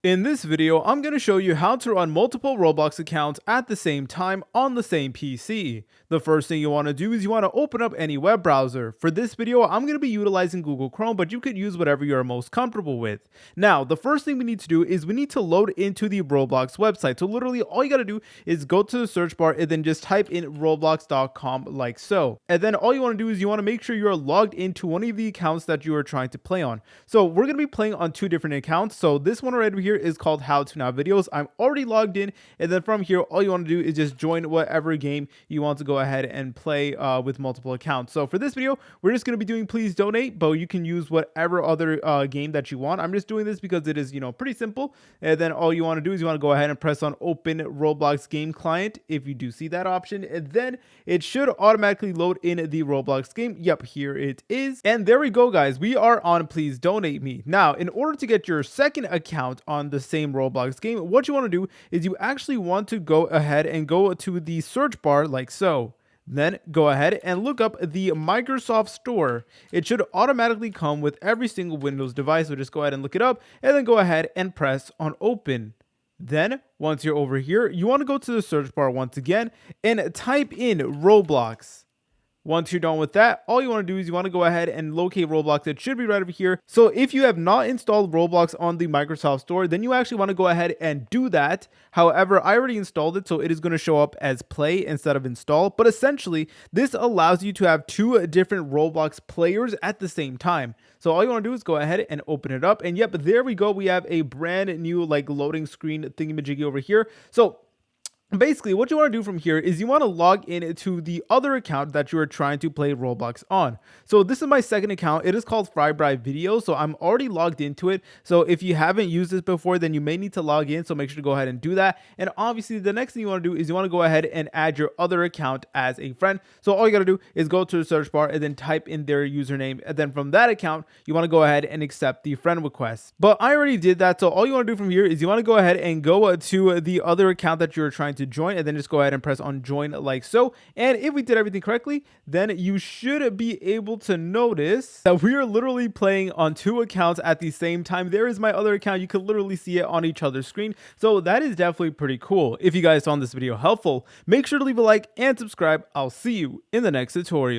In this video, I'm going to show you how to run multiple Roblox accounts at the same time on the same PC. The first thing you want to do is you want to open up any web browser. For this video, I'm going to be utilizing Google Chrome, but you could use whatever you're most comfortable with. Now, the first thing we need to do is we need to load into the Roblox website. So literally all you got to do is go to the search bar and then just type in roblox.com like so. And then all you want to do is you want to make sure you're logged into one of the accounts that you are trying to play on. So we're going to be playing on two different accounts. So this one right here is called How To Now Videos. I'm already logged in, and then from here all you want to do is just join whatever game you want to go ahead and play with multiple accounts. So for this video we're just going to be doing Please Donate, but you can use whatever other game that you want. I'm just doing this because it is pretty simple. And then all you want to do is you want to go ahead and press on Open Roblox Game Client if you do see that option, and then it should automatically load in the Roblox game. Yep, here it is, and there we go, guys. We are on Please Donate Me. Now, in order to get your second account on the same Roblox game, what you want to do is you actually want to go ahead and go to the search bar like so. Then go ahead and look up the Microsoft Store. It should automatically come with every single Windows device, so just go ahead and look it up and then go ahead and press on Open. Then once you're over here, you want to go to the search bar once again and type in Roblox. Once you're done with that, all you want to do is you want to go ahead and locate Roblox. It should be right over here. So if you have not installed Roblox on the Microsoft Store, then you actually want to go ahead and do that. However, I already installed it, so it is going to show up as play instead of install. But essentially, this allows you to have two different Roblox players at the same time. So all you want to do is go ahead and open it up. And yep, there we go. We have a brand new loading screen thingamajiggy over here. So basically, what you want to do from here is you want to log in to the other account that you are trying to play Roblox on. So this is my second account. It is called Frybright Video. So I'm already logged into it. So if you haven't used this before, then you may need to log in. So make sure to go ahead and do that. And obviously, the next thing you want to do is you want to go ahead and add your other account as a friend. So all you got to do is go to the search bar and then type in their username. And then from that account, you want to go ahead and accept the friend request. But I already did that. So all you want to do from here is you want to go ahead and go to the other account that you're trying to join, and then just go ahead and press on join like so. And if we did everything correctly, then you should be able to notice that we are literally playing on two accounts at the same time. There is my other account. You can literally see it on each other's screen. So that is definitely pretty cool. If you guys found this video helpful, make sure to leave a like and subscribe. I'll see you in the next tutorial.